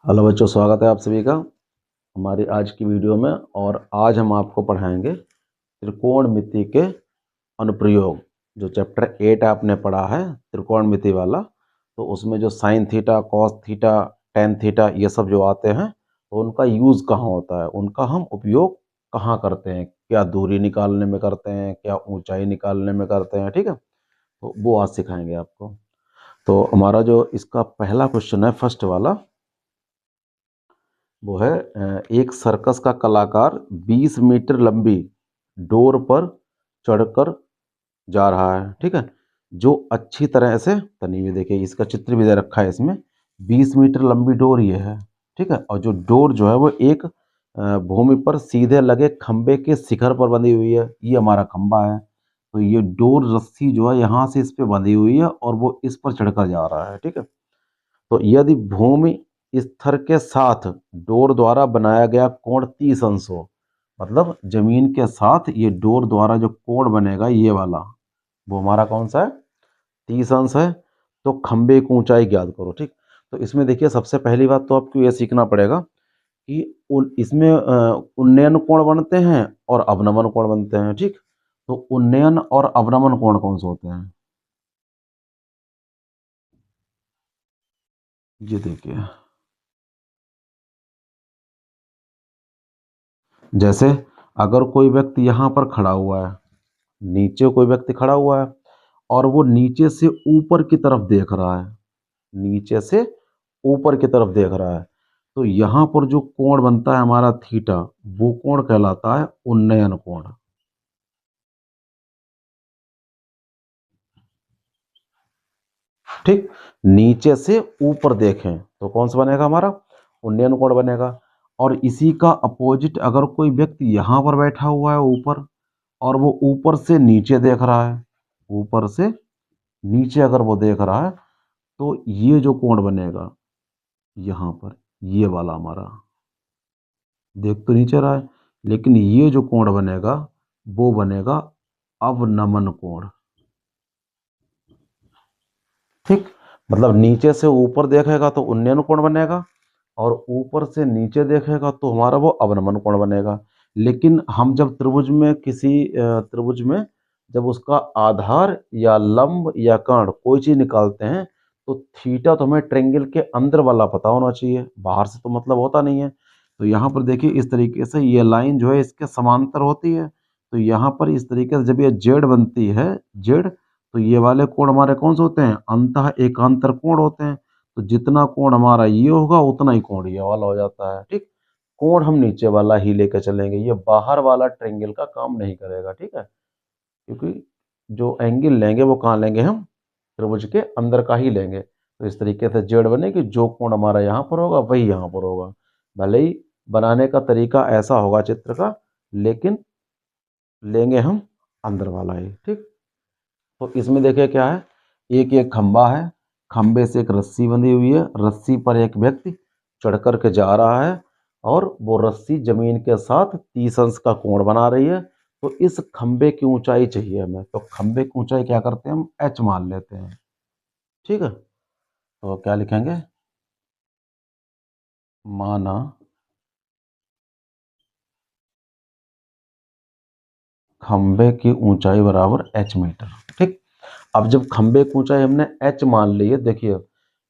Hello बच्चों, स्वागत है आप सभी का हमारी आज की वीडियो में। और आज हम आपको पढ़ाएंगे त्रिकोणमिति के अनुप्रयोग। जो चैप्टर 8 आपने पढ़ा है त्रिकोणमिति वाला, तो उसमें जो sine theta, cos theta, tan theta ये सब जो आते हैं, तो उनका यूज़ कहाँ होता है, उनका हम उपयोग कहाँ करते हैं, क्या दूरी निकालने में करते हैं, क्या ऊंचाई निकालने में करते हैं। ठीक है, तो वो आज सिखाएंगे आपको। तो हमारा जो इसका पहला क्वेश्चन है, फर्स्ट वाला, वो है एक सर्कस का कलाकार 20 मीटर लंबी डोर पर चढ़कर जा रहा है। ठीक है, जो अच्छी तरह से तनी हुई, देखिए इसका चित्र भी दे रखा है इसमें। 20 मीटर लंबी डोर ये है। ठीक है, और जो डोर जो है वो एक भूमि पर सीधे लगे खंबे के शिखर पर बंधी हुई है। ये हमारा खंबा है, तो ये डोर रस्सी जो है यहाँ से इस पे बंधी हुई है और वो इस पर चढ़कर जा रहा है। ठीक है, तो यदि भूमि स्तर के साथ डोर द्वारा बनाया गया कोण 30 अंश हो, मतलब जमीन के साथ ये डोर द्वारा जो कोण बनेगा ये वाला, वो हमारा कौन सा है, 30 अंश है, तो खंबे की ऊंचाई ज्ञात करो। ठीक, तो इसमें देखिए सबसे पहली बात तो आपको ये सीखना पड़ेगा कि इसमें उन्नयन कोण बनते हैं और अवनमन कोण बनते हैं। ठीक, तो उन्नयन और अवनमन कोण कौन से होते हैं, ये देखिए। जैसे अगर कोई व्यक्ति यहाँ पर खड़ा हुआ है, नीचे कोई व्यक्ति खड़ा हुआ है और वो नीचे से ऊपर की तरफ देख रहा है, नीचे से ऊपर की तरफ देख रहा है, तो यहाँ पर जो कोण बनता है हमारा थीटा, वो कोण कहलाता है उन्नयन कोण। ठीक, नीचे से ऊपर देखें तो कौन सा बनेगा, हमारा उन्नयन कोण बनेगा। और इसी का अपोजिट, अगर कोई व्यक्ति यहाँ पर बैठा हुआ है ऊपर और वो ऊपर से नीचे देख रहा है, ऊपर से नीचे अगर वो देख रहा है, तो ये जो कोण बनेगा यहाँ पर, ये वाला हमारा, देख तो नीचे रहा है लेकिन ये जो कोण बनेगा वो बनेगा अवनमन कोण। ठीक, मतलब नीचे से ऊपर देखेगा तो उन्नयन कोण बनेगा और ऊपर से नीचे देखेगा तो हमारा वो अवनमन कोण बनेगा। लेकिन हम जब त्रिभुज में किसी त्रिभुज में जब उसका आधार या लंब या कर्ण कोई चीज निकालते हैं, तो थीटा तो हमें ट्रेंगल के अंदर वाला पता होना चाहिए, बाहर से तो मतलब होता नहीं है। तो यहाँ पर देखिए इस तरीके से ये लाइन जो है इसके समांतर होती है, तो यहाँ पर इस तरीके से जब ये जेड बनती है, जेड, तो ये वाले कोण हमारे कौन से होते हैं, अंतः एकांतर कोण होते हैं। तो जितना कोण हमारा ये होगा उतना ही कोण ये वाला हो जाता है। ठीक, कोण हम नीचे वाला ही लेकर चलेंगे, ये बाहर वाला ट्रेंगल का काम नहीं करेगा। ठीक है, क्योंकि जो एंगल लेंगे वो कहाँ लेंगे, हम त्रिभुज के अंदर का ही लेंगे। तो इस तरीके से जेड बनेगी, जो कोण हमारा यहाँ पर होगा वही यहाँ पर होगा। भले ही बनाने का तरीका ऐसा होगा चित्र का, लेकिन लेंगे हम अंदर वाला ही। ठीक, तो इसमें देखिए क्या है, एक एक खंबा है, खंबे से एक रस्सी बंधी हुई है, रस्सी पर एक व्यक्ति चढ़ कर के जा रहा है और वो रस्सी जमीन के साथ 30 अंश का कोण बना रही है। तो इस खंबे की ऊंचाई चाहिए हमें, तो खंबे की ऊंचाई क्या करते हैं, हम एच मान लेते हैं। ठीक है, तो क्या लिखेंगे, माना खंबे की ऊंचाई बराबर एच मीटर। ठीक, अब जब खंबे की ऊंचाई हमने एच मान ली है, देखिए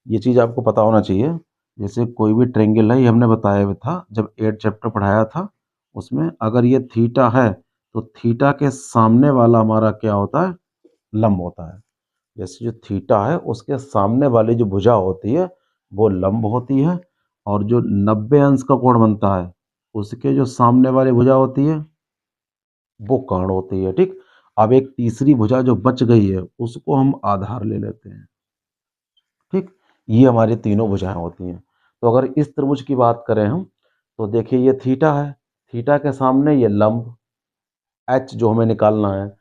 ये चीज़ आपको पता होना चाहिए। जैसे कोई भी ट्रेंगल है, ये हमने बताया हुआ था जब 8 चैप्टर पढ़ाया था, उसमें अगर ये थीटा है तो थीटा के सामने वाला हमारा क्या होता है, लंब होता है। जैसे जो थीटा है उसके सामने वाली जो भुजा होती है वो लंब होती है, और जो 90 अंश का कोण बनता है उसके जो सामने वाली भुजा होती है वो कर्ण होती है। ठीक, अब एक तीसरी भुजा जो बच गई है उसको हम आधार ले लेते हैं। ठीक, ये हमारी तीनों भुजाएं होती हैं। तो अगर इस त्रिभुज की बात करें हम, तो देखिए ये थीटा है, थीटा के सामने ये लंब एच जो हमें निकालना है,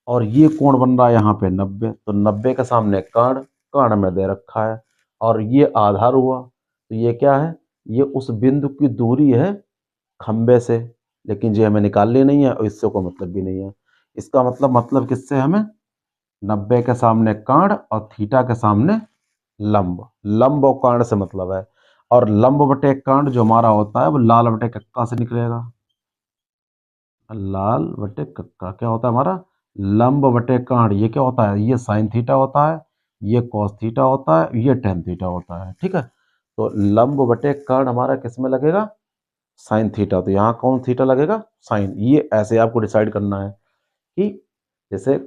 और ये कोण बन रहा है यहाँ पे 90, तो 90 के सामने कर्ण, कर्ण में दे रखा है, और ये आधार हुआ। तो ये क्या है, ये उस बिंदु की दूरी है खंबे से, लेकिन ये हमें निकालनी नहीं है और इससे कोई मतलब भी नहीं है। इसका मतलब किससे हमें, 90 के सामने कर्ण और थीटा के सामने लंब, लंब और कर्ण से मतलब है। और लंब बटे कांड जो हमारा होता है वो लाल बटे कक्का से निकलेगा। लाल बटे कक्का क्या होता है हमारा, लंब बटे कांड। ये क्या होता है, ये साइन थीटा होता है, ये कॉस थीटा होता है, ये टेन थीटा होता है। ठीक है, तो लंब बटे कांड हमारा किस में लगेगा, साइन थीटा। तो यहाँ कौन थीटा लगेगा, साइन। ये ऐसे आपको डिसाइड करना है कि जैसे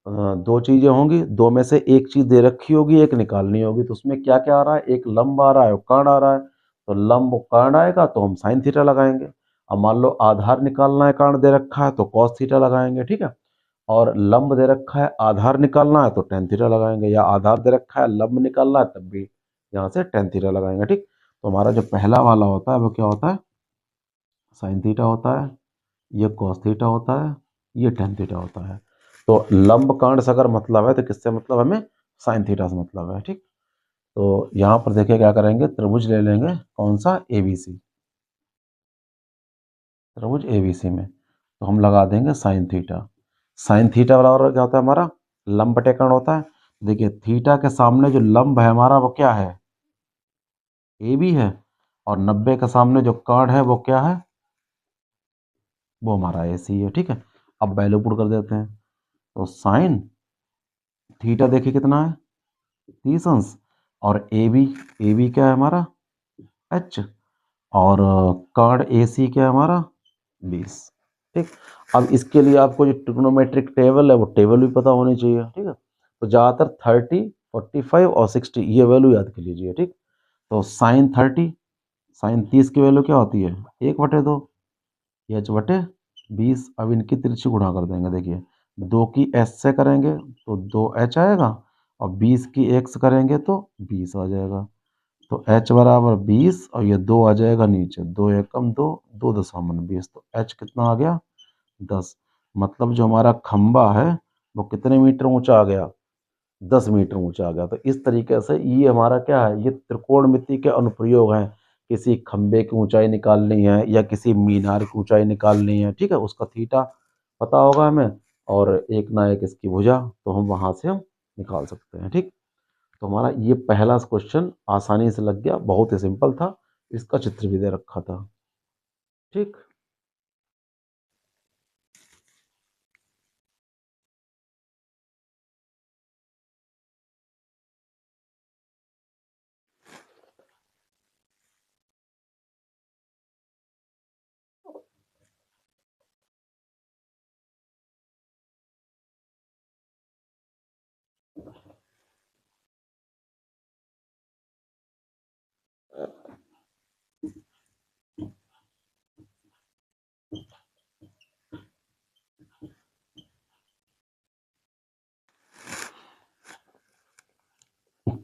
दो चीजें होंगी, दो में से एक चीज दे रखी होगी, एक निकालनी होगी, तो उसमें क्या क्या आ रहा है, एक लंब आ रहा है और कर्ण आ रहा है। तो लंब और कर्ण आएगा तो हम साइन थीटा लगाएंगे। अब मान लो आधार निकालना है, कर्ण दे रखा है तो कॉस थीटा लगाएंगे। ठीक है, और लंब दे रखा है, आधार निकालना है तो टेन थीटा लगाएंगे, या आधार दे रखा है लंब निकालना है तब भी यहाँ से टेन थीटा लगाएंगे। ठीक, तो हमारा जो पहला वाला होता है वो क्या होता है, साइन थीटा होता है, ये कॉस थीटा होता है, ये टेन थीटा होता है। तो लंब कांड से अगर मतलब है तो किससे मतलब, हमें साइन थीटा से मतलब है। ठीक, तो यहाँ पर देखिए क्या करेंगे, त्रिभुज ले लेंगे कौन सा, एबीसी। त्रिभुज एबीसी में तो हम लगा देंगे साइन थीटा। साइन थीटा बराबर क्या होता है हमारा, लंब बटे कर्ण होता है। देखिए थीटा के सामने जो लंब है हमारा वो क्या है, ए बी है, और 90 के सामने जो कर्ण है वो क्या है, वो हमारा ए सी है। ठीक है, अब वैल्यू पुट कर देते हैं। तो साइन थीटा देखिए कितना है, 30 अंश, और ए बी क्या है हमारा, एच, और कर्ण ए सी क्या है हमारा, 20। ठीक, अब इसके लिए आपको जो ट्रिग्नोमेट्रिक टेबल है वो टेबल भी पता होनी चाहिए। ठीक है, तो ज़्यादातर 30, 45 और 60 ये वैल्यू याद कर लीजिए। ठीक, तो साइन 30, साइन 30 की वैल्यू क्या होती है, 1/2, एच बटे 20। अब इनकी तिरछी गुणा कर देंगे। देखिए 2 की एस से करेंगे तो 2h आएगा, और 20 की x करेंगे तो 20 आ जाएगा। तो h बराबर 20, और ये 2 आ जाएगा नीचे, 2 एकम 2, 2 दशमलव 20, तो h कितना आ गया, 10। मतलब जो हमारा खंबा है वो कितने मीटर ऊंचा आ गया, 10 मीटर ऊंचा आ गया। तो इस तरीके से ये हमारा क्या है, ये त्रिकोणमिति के अनुप्रयोग हैं। किसी खंबे की ऊंचाई निकालनी है या किसी मीनार की ऊंचाई निकालनी है, ठीक है, उसका थीटा पता होगा हमें, और एक ना एक इसकी भुजा, तो हम वहां से हम निकाल सकते हैं। ठीक, तो हमारा ये पहला क्वेश्चन आसानी से लग गया, बहुत ही सिंपल था, इसका चित्र भी दे रखा था। ठीक,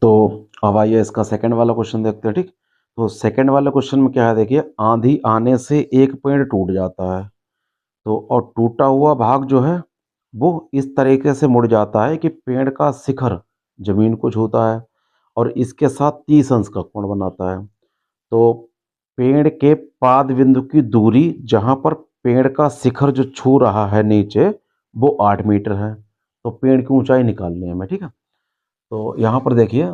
तो अब आइए इसका सेकंड वाला क्वेश्चन देखते हैं। ठीक, तो सेकंड वाले क्वेश्चन में क्या है, देखिए आंधी आने से एक पेड़ टूट जाता है, तो और टूटा हुआ भाग जो है वो इस तरीके से मुड़ जाता है कि पेड़ का शिखर जमीन को छूता है, और इसके साथ 30 अंश का कोण बनाता है। तो पेड़ के पाद बिंदु की दूरी जहां पर पेड़ का शिखर जो छू रहा है नीचे, वो 8 मीटर है। तो पेड़ की ऊंचाई निकालनी है हमें। ठीक है, तो यहाँ पर देखिए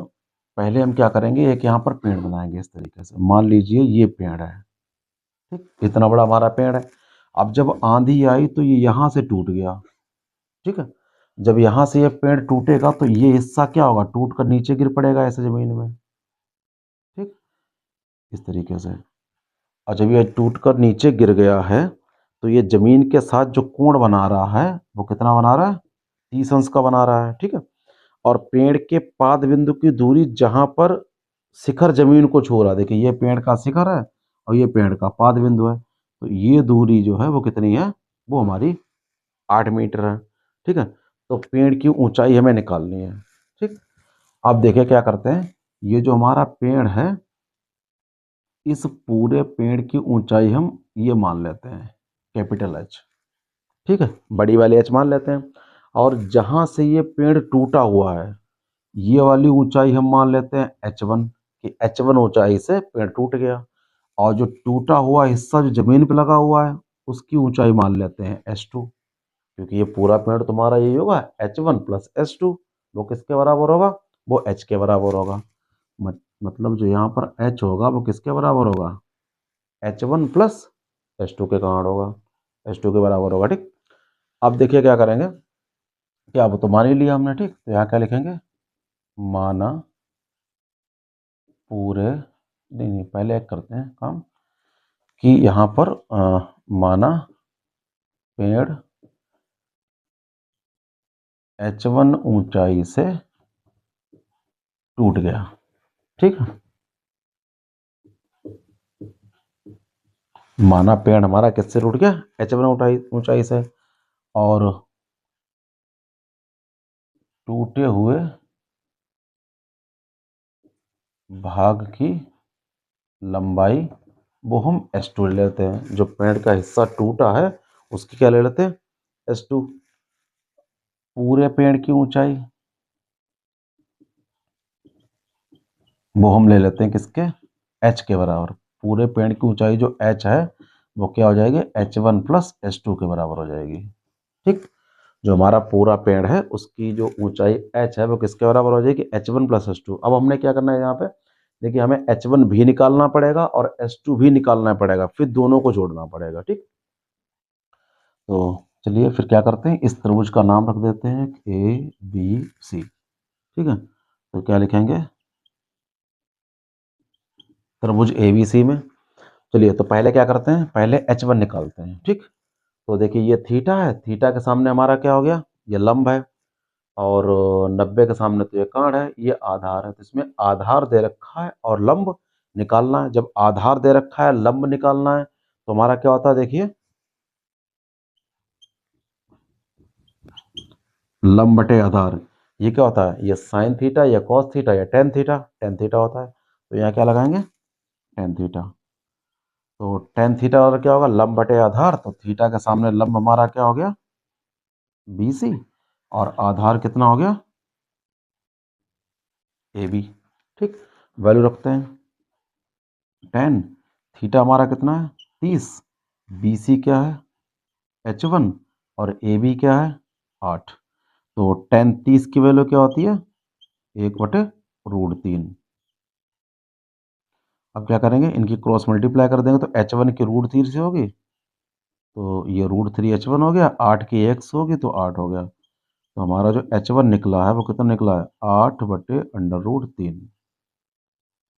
पहले हम क्या करेंगे, एक यहाँ पर पेड़ बनाएंगे इस तरीके से। मान लीजिए ये पेड़ है, ठीक, इतना बड़ा हमारा पेड़ है। अब जब आंधी आई तो ये यहाँ से टूट गया। ठीक है, जब यहाँ से ये पेड़ टूटेगा तो ये हिस्सा क्या होगा, टूट कर नीचे गिर पड़ेगा ऐसे जमीन में। ठीक, इस तरीके से। और जब ये टूट कर नीचे गिर गया है तो ये जमीन के साथ जो कोण बना रहा है वो कितना बना रहा है, 30 अंश का बना रहा है। ठीक है, और पेड़ के पाद बिंदु की दूरी जहां पर शिखर जमीन को छू रहा है, देखिए ये पेड़ का शिखर है और ये पेड़ का पाद बिंदु है, तो ये दूरी जो है वो कितनी है, वो हमारी 8 मीटर है। ठीक है, तो पेड़ की ऊंचाई हमें निकालनी है। ठीक, अब देखिए क्या करते हैं, ये जो हमारा पेड़ है, इस पूरे पेड़ की ऊंचाई हम ये मान लेते हैं कैपिटल एच। ठीक है, बड़ी वाली एच मान लेते हैं। और जहां से ये पेड़ टूटा हुआ है, ये वाली ऊंचाई हम मान लेते हैं h1, कि h1 ऊंचाई से पेड़ टूट गया। और जो टूटा हुआ हिस्सा जो जमीन पे लगा हुआ है उसकी ऊंचाई मान लेते हैं h2, क्योंकि ये पूरा पेड़ तुम्हारा यही होगा h1 प्लस h2, वो किसके बराबर होगा, वो h के बराबर होगा। मतलब जो यहाँ पर h होगा वो किसके बराबर होगा, H1 प्लस H2 के कारण होगा, H2 के बराबर होगा। ठीक, अब देखिए क्या करेंगे, क्या वो तो मान ही लिया हमने। ठीक, तो यहाँ क्या लिखेंगे, माना पूरे, नहीं नहीं पहले एक करते हैं काम कि यहाँ पर माना पेड़ H1 ऊंचाई से टूट गया। ठीक है, माना पेड़ हमारा किससे टूट गया, H1 ऊंचाई से, और टूटे हुए भाग की लंबाई वो हम S2 ले लेते हैं। जो पेड़ का हिस्सा टूटा है उसकी क्या ले लेते हैं, S2। पूरे पेड़ की ऊंचाई वो हम ले लेते हैं किसके, H के बराबर। पूरे पेड़ की ऊंचाई जो H है वो क्या हो जाएगी, H1 प्लस H2 के बराबर हो जाएगी। ठीक, जो हमारा पूरा पेड़ है उसकी जो ऊंचाई H है वो किसके बराबर हो जाएगी, H1 प्लस H2। अब हमने क्या करना है यहाँ पे, देखिए हमें H1 भी निकालना पड़ेगा और H2 भी निकालना पड़ेगा, फिर दोनों को जोड़ना पड़ेगा। ठीक, तो चलिए फिर क्या करते हैं, इस त्रिभुज का नाम रख देते हैं ABC। ठीक है, तो क्या लिखेंगे, त्रिभुज ABC में, चलिए तो पहले क्या करते हैं, पहले H1 निकालते हैं। ठीक, तो देखिए ये थीटा है, थीटा के सामने हमारा क्या हो गया, ये लंब है, और 90 के सामने तो ये काण है, ये आधार है। तो इसमें आधार दे रखा है और लंब निकालना है। जब आधार दे रखा है लंब निकालना है तो हमारा क्या होता है, देखिए लंब बटे आधार, ये क्या होता है, ये साइन थीटा या कॉस थीटा या टेन थीटा, टेन थीटा होता है। तो यहाँ क्या लगाएंगे, टेन थीटा। तो टेन थीटा और क्या होगा, लंब बटे आधार, तो थीटा के सामने लंब हमारा क्या हो गया, BC, और आधार कितना हो गया, AB। ठीक, वैल्यू रखते हैं, टेन, थीटा हमारा कितना है 30, BC क्या है H1, और AB क्या है 8। तो टेन 30 की वैल्यू क्या होती है, 1/√3। अब क्या करेंगे, इनकी क्रॉस मल्टीप्लाई कर देंगे तो H1 की √3 से होगी, तो ये √3 H1 हो गया, 8 की x होगी तो 8 हो गया। तो हमारा जो H1 निकला है वो कितना निकला है, 8/√3।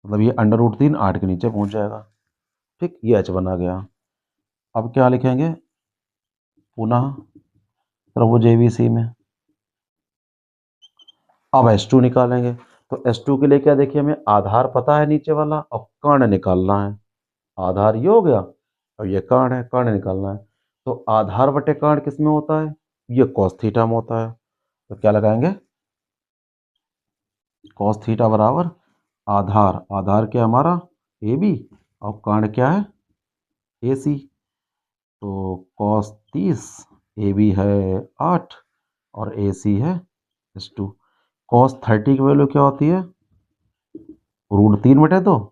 मतलब ये √3 8 के नीचे पहुंच जाएगा। ठीक, ये H1 आ गया। अब क्या लिखेंगे, पुनः त्रिभुज ABC में अब H2 निकालेंगे। तो H2 के लिए क्या, देखिए हमें आधार पता है नीचे वाला, अब कर्ण निकालना है। आधार ये हो गया और ये कर्ण है, कर्ण निकालना है। तो आधार बटे कर्ण किस में होता है, ये cos थीटा में होता है। तो क्या लगाएंगे, cos थीटा बराबर आधार, आधार क्या हमारा AB, और कर्ण क्या है AC। तो cos 30, AB है 8 और AC है H2। cos 30 की वैल्यू क्या होती है, √3/2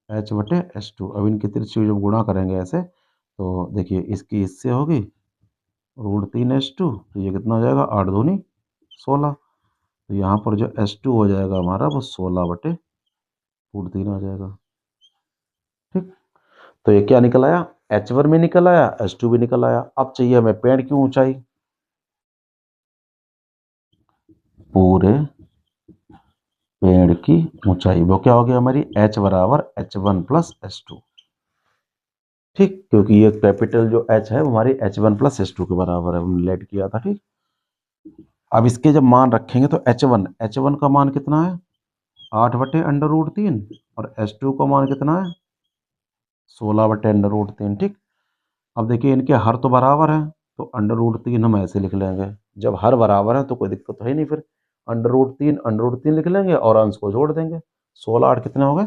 H/H2। अब इनकी तिरछी जब गुणा करेंगे ऐसे तो देखिए इसकी इससे होगी √3 H2, तो ये कितना हो जाएगा, 8 दूनी 16। तो यहाँ पर जो H2 हो जाएगा हमारा वो 16/√3 आ जाएगा। ठीक, तो ये क्या निकल आया, H1 भी निकल आया, H2 भी निकल आया। अब चाहिए हमें पेड़ की ऊंचाई, पूरे पेड़ की ऊंचाई वो क्या हो गया हमारी, H बराबर H1 प्लस H2। ठीक, क्योंकि ये कैपिटल जो H है वो हमारी H1 प्लस H2 के बराबर है, हमने लेट किया था। ठीक, अब इसके जब मान रखेंगे तो H1 का मान कितना है, 8/√3, और H2 का मान कितना है 16/√3। ठीक, अब देखिए इनके हर तो बराबर है, तो √3 हम ऐसे लिख लेंगे। जब हर बराबर है तो कोई दिक्कत तो है नहीं, फिर √3 लिख लेंगे और अंश को जोड़ देंगे। 16 8 कितने हो गए,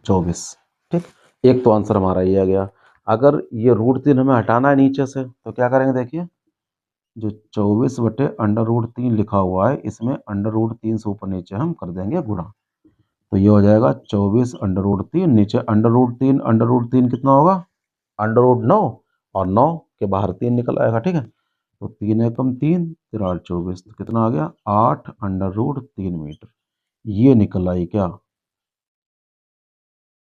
24। ठीक, एक तो आंसर हमारा ये आ गया। अगर ये √3 हमें हटाना है नीचे से तो क्या करेंगे, देखिए जो 24/√3 लिखा हुआ है इसमें √3 से ऊपर नीचे हम कर देंगे गुणा। तो ये हो जाएगा 24/√3, नीचे √3 कितना होगा, √9, और 9 के बाहर 3 निकल आएगा। ठीक है, तो 3 एकम 3, 3 8 24, तो कितना आ गया 8/√3 मीटर। ये निकल आई क्या,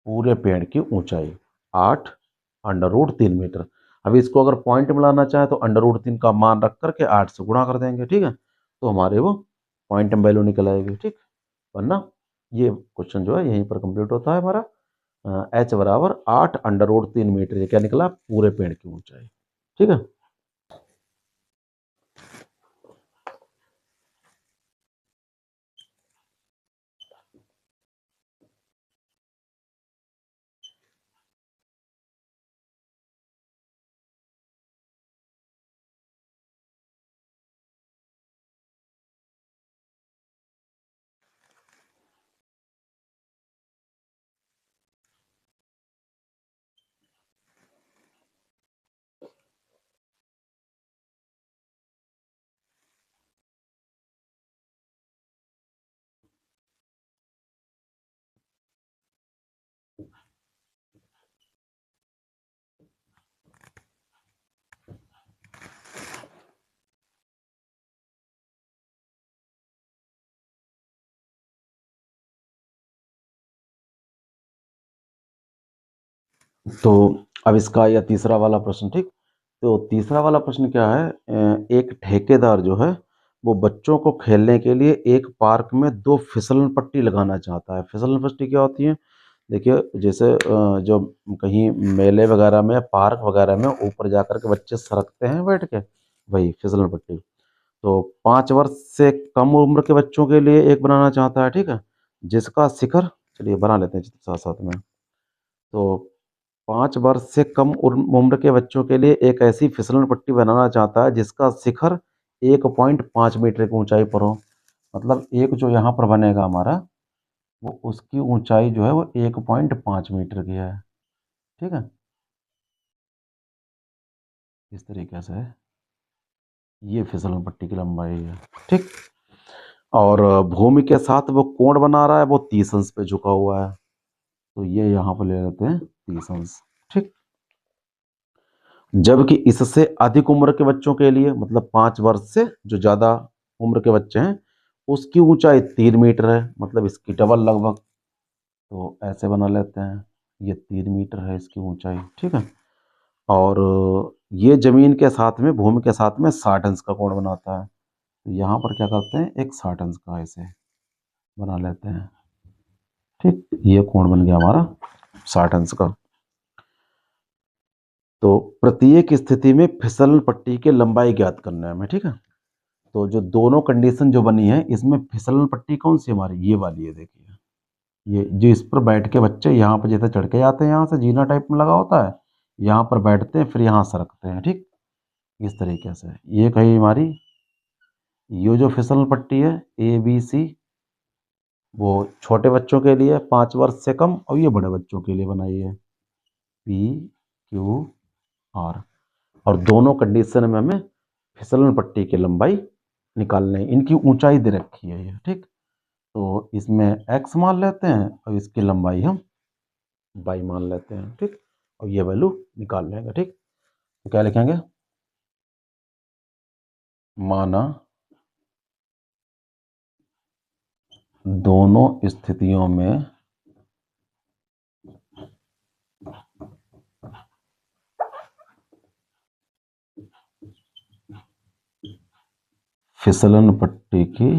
पूरे पेड़ की ऊंचाई 8√3 मीटर। अभी इसको अगर पॉइंट में लाना चाहे तो √3 का मान रख करके 8 से गुणा कर देंगे, ठीक है, तो हमारे वो पॉइंट में वैल्यू निकल आएगी, ठीक। वरना ये क्वेश्चन जो है यहीं पर कंप्लीट होता है हमारा। H बराबर 8√3 मीटर, ये क्या निकला, पूरे पेड़ की ऊंचाई, ठीक है। तो अब इसका यह तीसरा वाला प्रश्न, ठीक। तो तीसरा वाला प्रश्न क्या है, एक ठेकेदार जो है वो बच्चों को खेलने के लिए एक पार्क में 2 फिसलन पट्टी लगाना चाहता है। फिसलन पट्टी क्या होती है, देखिए जैसे जो कहीं मेले वगैरह में, पार्क वगैरह में ऊपर जाकर के बच्चे सरकते हैं बैठ के, वही फिसलन पट्टी। तो 5 वर्ष से कम उम्र के बच्चों के लिए एक बनाना चाहता है, ठीक है, जिसका शिखर, चलिए बना लेते हैं साथ साथ में। तो 5 वर्ष से कम उम्र के बच्चों के लिए एक ऐसी फिसलन पट्टी बनाना चाहता है जिसका शिखर 1.5 मीटर की ऊंचाई पर हो। मतलब एक जो यहाँ पर बनेगा हमारा, वो उसकी ऊंचाई जो है वो 1.5 मीटर की है, ठीक है, इस तरीके से है। ये फिसलन पट्टी की लंबाई है, ठीक। और भूमि के साथ वो कोण बना रहा है, वो 30 अंश पे झुका हुआ है, तो ये यहाँ पर ले लेते हैं 30 अंश, ठीक। जबकि इससे अधिक उम्र के बच्चों के लिए, मतलब 5 वर्ष से जो ज़्यादा उम्र के बच्चे हैं, उसकी ऊंचाई 3 मीटर है, मतलब इसकी डबल लगभग। तो ऐसे बना लेते हैं, ये 3 मीटर है इसकी ऊंचाई, ठीक है। और ये जमीन के साथ में, भूमि के साथ में 60 अंश का कोण बनाता है। तो यहाँ पर क्या करते हैं, एक 60 अंश का ऐसे बना लेते हैं, ठीक। ये कोण बन गया हमारा 60 अंश का। तो प्रत्येक स्थिति में फिसलन पट्टी की लंबाई ज्ञात करना है हमें, ठीक है। तो जो दोनों कंडीशन जो बनी है, इसमें फिसलन पट्टी कौन सी हमारी, ये वाली है, देखिए ये जो इस पर बैठ के बच्चे यहाँ पर जैसे चढ़ के जाते हैं, यहाँ से जीना टाइप में लगा होता है, यहाँ पर बैठते हैं फिर यहाँ सरकते हैं, ठीक। इस तरीके से ये कही हमारी, ये जो फिसलन पट्टी है ABC, वो छोटे बच्चों के लिए 5 वर्ष से कम, और ये बड़े बच्चों के लिए बनाई है PQR। और दोनों कंडीशन में हमें फिसलन पट्टी की लंबाई निकालनी है, इनकी ऊंचाई दे रखी है ये, ठीक। तो इसमें x मान लेते हैं और इसकी लंबाई हम y मान लेते हैं, ठीक। और ये वैल्यू निकाल लेंगे, ठीक। तो क्या लिखेंगे, माना दोनों स्थितियों में फिसलन पट्टी की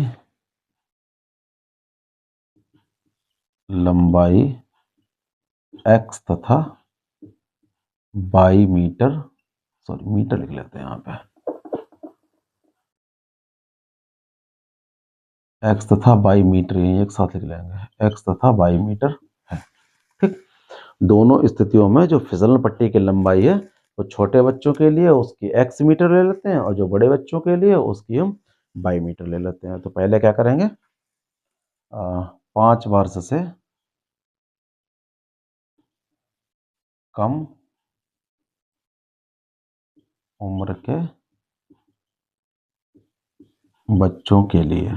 लंबाई x तथा y मीटर, सॉरी मीटर लिख लेते हैं यहाँ पे, x तथा y मीटर, यही एक साथ लिख लेंगे, x तथा y मीटर है, ठीक। दोनों स्थितियों में जो फिसलन पट्टी की लंबाई है, वो छोटे बच्चों के लिए उसकी x मीटर ले लेते हैं, और जो बड़े बच्चों के लिए उसकी हम y मीटर ले लेते हैं। तो पहले क्या करेंगे, 5 वर्ष से कम उम्र के बच्चों के लिए,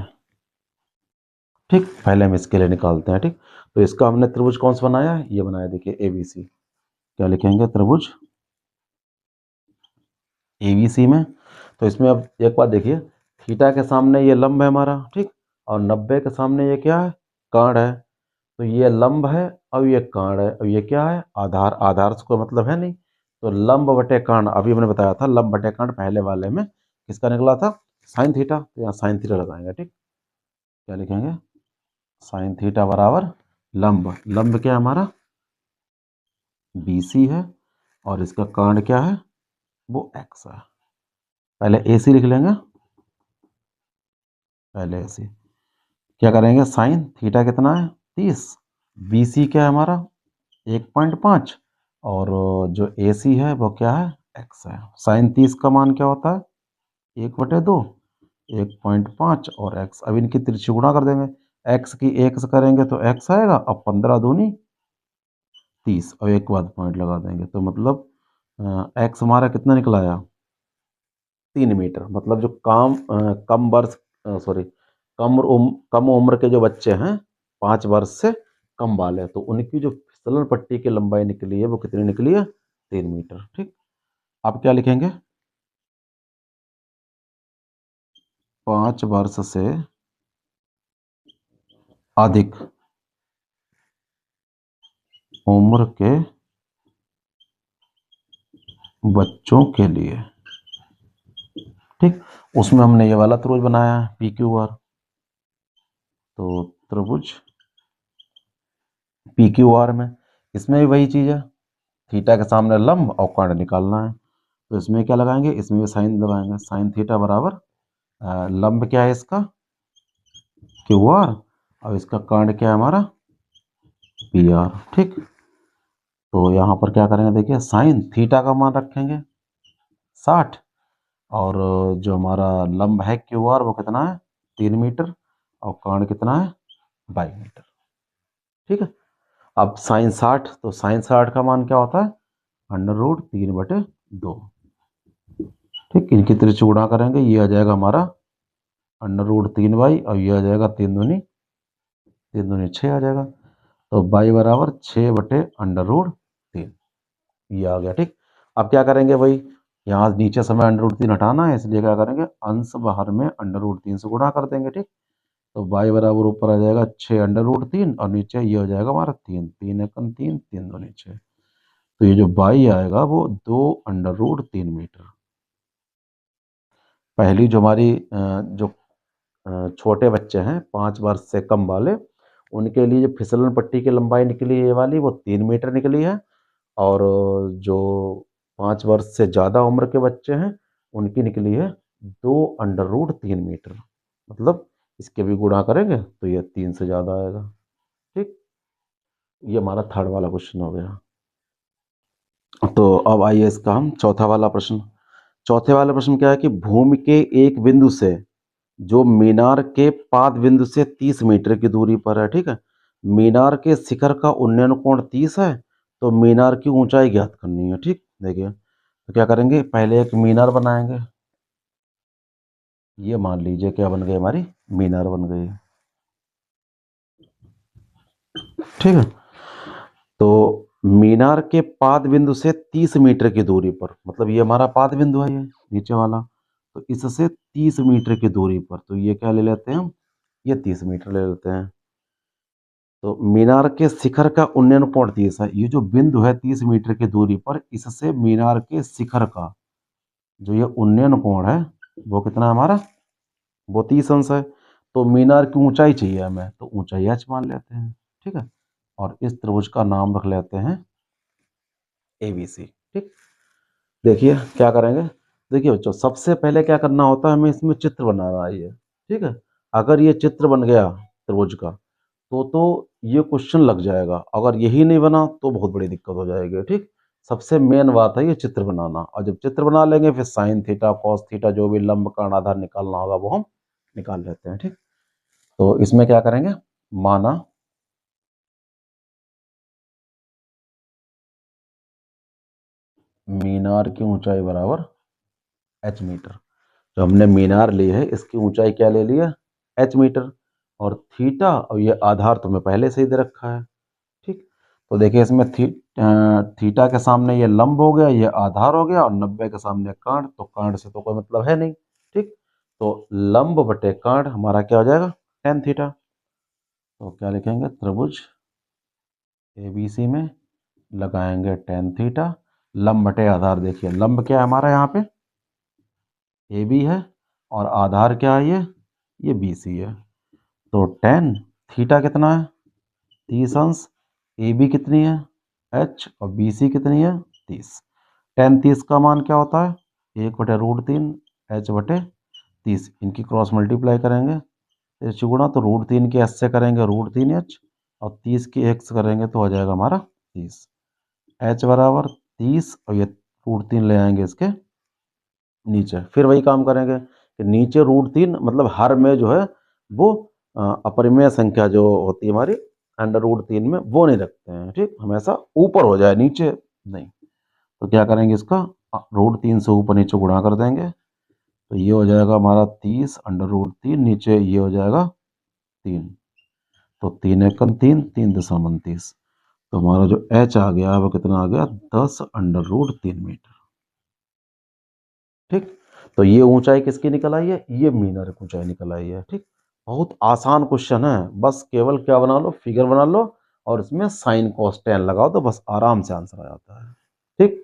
ठीक, पहले हम इसके लिए निकालते हैं, ठीक। तो इसका हमने त्रिभुज कौन सा बनाया है, ये बनाया, देखिए ABC। क्या लिखेंगे, त्रिभुज ABC में। तो इसमें अब एक बात देखिए, थीटा के सामने ये लंब है हमारा, ठीक, और 90 के सामने ये क्या है, कांड है, तो ये लंब है और ये कांड है और ये क्या है, आधार। आधार से कोई मतलब है नहीं, तो लंब बटे कांड, अभी हमने बताया था लंब बटे कांड पहले वाले में किसका निकला था, साइन थीटा। तो यहाँ साइन थीटा लगाएंगे। ठीक, क्या लिखेंगे, साइन थीटा बराबर लंब। लंब क्या है हमारा, BC है, और इसका कांड क्या है, वो x है। पहले AC लिख लेंगे, पहले AC क्या करेंगे, साइन थीटा कितना है 30, BC क्या है हमारा 1.5, और जो AC है वो क्या है, x है। साइन 30 का मान क्या होता है 1/2, 1.5 और x। अब इनकी तिरछी गुणा कर देंगे, x की 1 से करेंगे तो x आएगा, अब 15 दूनी 30 और एक बाद पॉइंट लगा देंगे, तो मतलब x हमारा कितना निकला आया 3 मीटर। मतलब जो कम वर्ष सॉरी कम उम्र के जो बच्चे हैं 5 वर्ष से कम वाले, तो उनकी जो फिसलन पट्टी की लंबाई निकली है वो कितनी निकली है, 3 मीटर। ठीक, आप क्या लिखेंगे, 5 वर्ष से अधिक उम्र के बच्चों के लिए। ठीक, उसमें हमने ये वाला त्रिभुज बनाया है PQR, तो त्रिभुज PQR में इसमें भी वही चीज है, थीटा के सामने लंब और कांड निकालना है, तो इसमें क्या लगाएंगे, इसमें भी साइन लगाएंगे। साइन थीटा बराबर लंब क्या है इसका QR, और इसका कांड क्या है हमारा PR। ठीक, तो यहाँ पर क्या करेंगे, देखिए साइन थीटा का मान रखेंगे 60, और जो हमारा लंब है QR वो कितना है 3 मीटर, और कांड कितना है 22 मीटर। ठीक है, अब साइन 60, तो साइन 60 का मान क्या होता है √3/2। ठीक, इनकी त्रिज्या गुणा करेंगे, ये आ जाएगा हमारा √3y, और ये आ जाएगा 3 दूनी 6 आ जाएगा, तो y बराबर 6/√3, ये आ गया। ठीक, अब क्या करेंगे भाई, यहाँ नीचे से हमें √3 हटाना है, इसलिए क्या करेंगे अंश बाहर में √3 से गुणा कर देंगे। ठीक, तो y बराबर ऊपर आ जाएगा 6√3, और नीचे ये हो जाएगा हमारा 3, 3 एकम 3, 3 दूनी 6, तो ये जो y आएगा वो 2√3 मीटर। पहली जो हमारी जो छोटे बच्चे हैं 5 वर्ष से कम वाले, उनके लिए जो फिसलन पट्टी की लंबाई निकली है ये वाली वो 3 मीटर निकली है, और जो 5 वर्ष से ज़्यादा उम्र के बच्चे हैं उनकी निकली है 2√3 मीटर। मतलब इसके भी गुणा करेंगे तो ये 3 से ज़्यादा आएगा। ठीक, ये हमारा थर्ड वाला क्वेश्चन हो गया। तो अब आइए इसका हम चौथा वाला प्रश्न। चौथे वाले प्रश्न क्या है कि भूमि के एक बिंदु से जो मीनार के पाद बिंदु से 30 मीटर की दूरी पर है। ठीक है, मीनार के शिखर का उन्नयन कोण 30 है, तो मीनार की ऊंचाई ज्ञात करनी है। ठीक, देखिए तो क्या करेंगे, पहले एक मीनार बनाएंगे, ये मान लीजिए क्या बन गई हमारी मीनार बन गई है। ठीक है, तो मीनार के पाद बिंदु से 30 मीटर की दूरी पर, मतलब ये हमारा पाद बिंदु है, ये नीचे वाला, तो इससे 30 मीटर की दूरी पर, तो ये क्या ले लेते हैं हम, ये 30 मीटर ले लेते हैं। तो मीनार के शिखर का उन्नयन कोण 30 है, ये जो बिंदु है 30 मीटर की दूरी पर, इससे मीनार के शिखर का जो ये उन्नयन कोण है वो कितना है हमारा, वो 30 अंश है। तो मीनार की ऊंचाई चाहिए हमें, तो ऊंचाई h मान लेते हैं। ठीक है, और इस त्रिभुज का नाम रख लेते हैं ABC। ठीक, देखिए क्या करेंगे, देखिए बच्चों सबसे पहले क्या करना होता है, हमें इसमें चित्र बनाना है ये। ठीक है, अगर ये चित्र बन गया त्रिभुज का तो ये क्वेश्चन लग जाएगा, अगर यही नहीं बना तो बहुत बड़ी दिक्कत हो जाएगी। ठीक, सबसे मेन बात है ये चित्र बनाना, और जब चित्र बना लेंगे फिर साइन थीटा कॉस थीटा जो भी लंब काण आधार निकालना होगा वो हम निकाल लेते हैं। ठीक, तो इसमें क्या करेंगे, माना मीनार की ऊंचाई बराबर h मीटर, जो हमने मीनार ली है इसकी ऊंचाई क्या ले ली है h मीटर, और थीटा और ये आधार तो हमें पहले से ही दे रखा है। ठीक, तो देखिए इसमें थीटा के सामने ये लंब हो गया, ये आधार हो गया, और 90 के सामने कांड, तो कांड से तो कोई मतलब है नहीं। ठीक, तो लंब बटे कांड हमारा क्या हो जाएगा tan थीटा। तो क्या लिखेंगे, त्रिभुज ABC में लगाएंगे tan थीटा, लंब बटे आधार। देखिए लंब क्या है हमारा यहाँ पे, AB है, और आधार क्या है ये BC है। तो tan थीटा कितना है, 30 अंश, AB कितनी है H, और BC कितनी है 30। tan 30 का मान क्या होता है, 1/√3 H/30। इनकी क्रॉस मल्टीप्लाई करेंगे, तिरछी गुणा, तो √3 की H से करेंगे √3H, और 30 की X करेंगे तो हो जाएगा हमारा 30। H बराबर 30, और ये √3 ले आएंगे इसके नीचे। फिर वही काम करेंगे कि नीचे √3, मतलब हर में जो है वो अपरिमेय संख्या जो होती है हमारी √3 में, वो नहीं रखते हैं। ठीक, हमेशा ऊपर हो जाए, नीचे नहीं। तो क्या करेंगे, इसका √3 से ऊपर नीचे गुणा कर देंगे, तो ये हो जाएगा हमारा 30 √3, नीचे ये हो जाएगा 3। तो 3 एकम 3, 3.29। तो हमारा जो H आ गया वो कितना आ गया, 10√3 मीटर। ठीक, तो ये ऊंचाई किसकी निकल आई है, ये मीनर की ऊंचाई निकल आई है। ठीक, बहुत आसान क्वेश्चन है, बस केवल क्या बना लो, फिगर बना लो, और इसमें साइन cos tan लगाओ, तो बस आराम से आंसर आ जाता है। ठीक,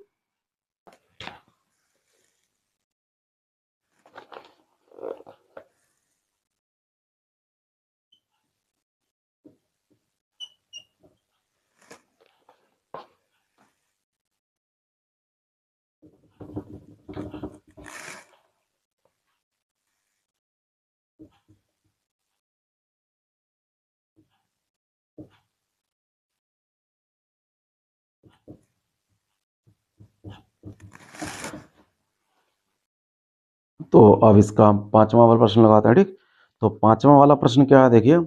तो अब इसका पांचवा वाला प्रश्न लगाते हैं। ठीक, तो पांचवा वाला प्रश्न क्या है, देखिए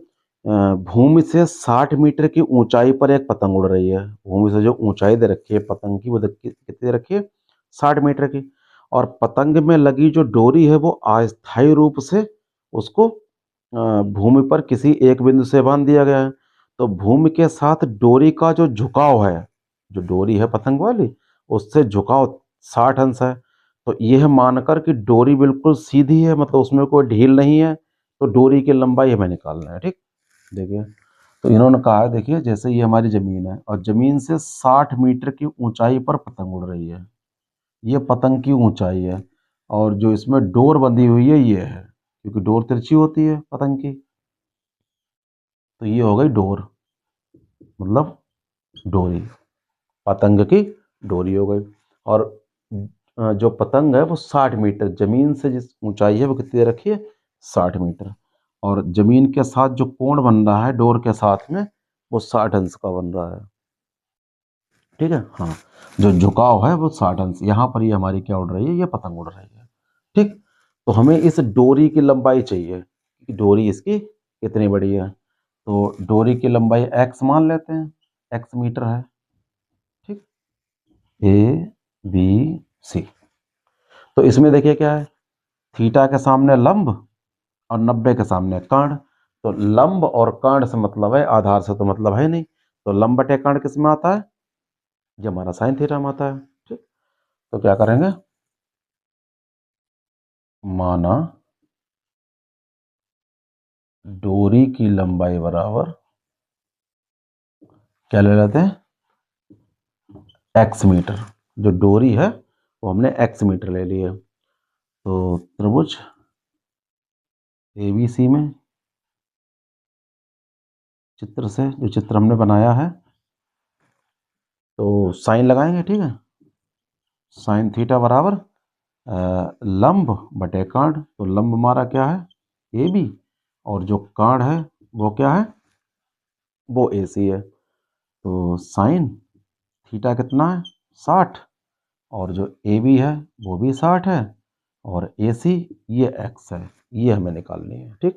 भूमि से 60 मीटर की ऊंचाई पर एक पतंग उड़ रही है। भूमि से जो ऊंचाई दे रखी है पतंग की, वो कितनी दे रखी है, 60 मीटर की। और पतंग में लगी जो डोरी है वो अस्थायी रूप से उसको भूमि पर किसी एक बिंदु से बांध दिया गया है। तो भूमि के साथ डोरी का जो झुकाव है, जो डोरी है पतंग वाली, उससे झुकाव 60 अंश है। तो यह मानकर कि डोरी बिल्कुल सीधी है, मतलब उसमें कोई ढील नहीं है, तो डोरी की लंबाई हमें निकालना है। ठीक, देखिए तो इन्होंने कहा है, देखिए जैसे ये हमारी जमीन है, और जमीन से 60 मीटर की ऊंचाई पर पतंग उड़ रही है। ये पतंग की ऊंचाई है, और जो इसमें डोर बंधी हुई है ये है, क्योंकि डोर तिरछी होती है पतंग की। तो ये हो गई डोर, मतलब डोरी, पतंग की डोरी हो गई। और जो पतंग है वो 60 मीटर, जमीन से जिस ऊंचाई है वो कितनी दे रखी है, 60 मीटर। और जमीन के साथ जो कोण बन रहा है डोर के साथ में, वो 60 अंश का बन रहा है। ठीक है, हाँ, जो झुकाव है वो 60 अंश। यहाँ पर ये हमारी क्या उड़ रही है, ये पतंग उड़ रही है। ठीक, तो हमें इस डोरी की लंबाई चाहिए कि डोरी इसकी कितनी बड़ी है। तो डोरी की लंबाई x मान लेते हैं, x मीटर है। ठीक, ABC। तो इसमें देखिए क्या है, थीटा के सामने लंब और 90 के सामने कर्ण। तो लंब और कर्ण से मतलब है, आधार से तो मतलब है नहीं। तो लंब बटे कर्ण किस में आता है, ये हमारा साइन थीटा में आता है। ठीक, तो क्या करेंगे, माना डोरी की लंबाई बराबर क्या ले लेते हैं, x मीटर। जो डोरी है वो हमने x मीटर ले लिए। तो त्रिभुज ABC में चित्र से, जो चित्र हमने बनाया है, तो साइन लगाएंगे। ठीक है, साइन थीटा बराबर लंब बटे कर्ण। तो लंब हमारा क्या है AB, और जो कर्ण है वो क्या है, वो AC है। तो साइन थीटा कितना है, 60, और जो AB है वो भी 60 है, और AC ये x है, ये हमें निकालनी है। ठीक,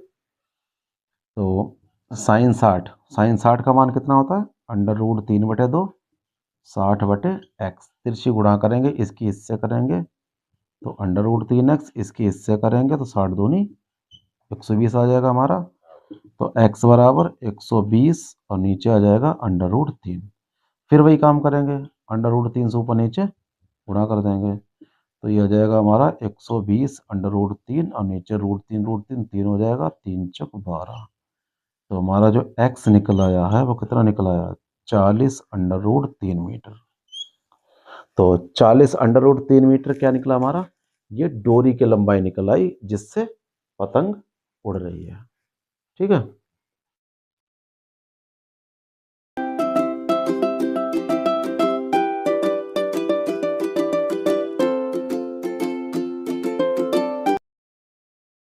तो साइन 60 का मान कितना होता है, √3/2, 60/x। तिरछी गुणा करेंगे, इसकी इससे करेंगे तो √3x, इसकी इससे करेंगे तो 60 दूनी 120 आ जाएगा हमारा। तो x बराबर 120, और नीचे आ जाएगा √3। फिर वही काम करेंगे, √3 से ऊपर नीचे गुणा कर देंगे, तो ये हो जाएगा हमारा 120 √3, और नीचे √3 √3 3 हो जाएगा, 3 × 12। तो हमारा जो एक्स निकल आया है वो कितना निकल आया, 40√3 मीटर। तो 40√3 मीटर क्या निकला हमारा, ये डोरी की लंबाई निकल आई जिससे पतंग उड़ रही है। ठीक है।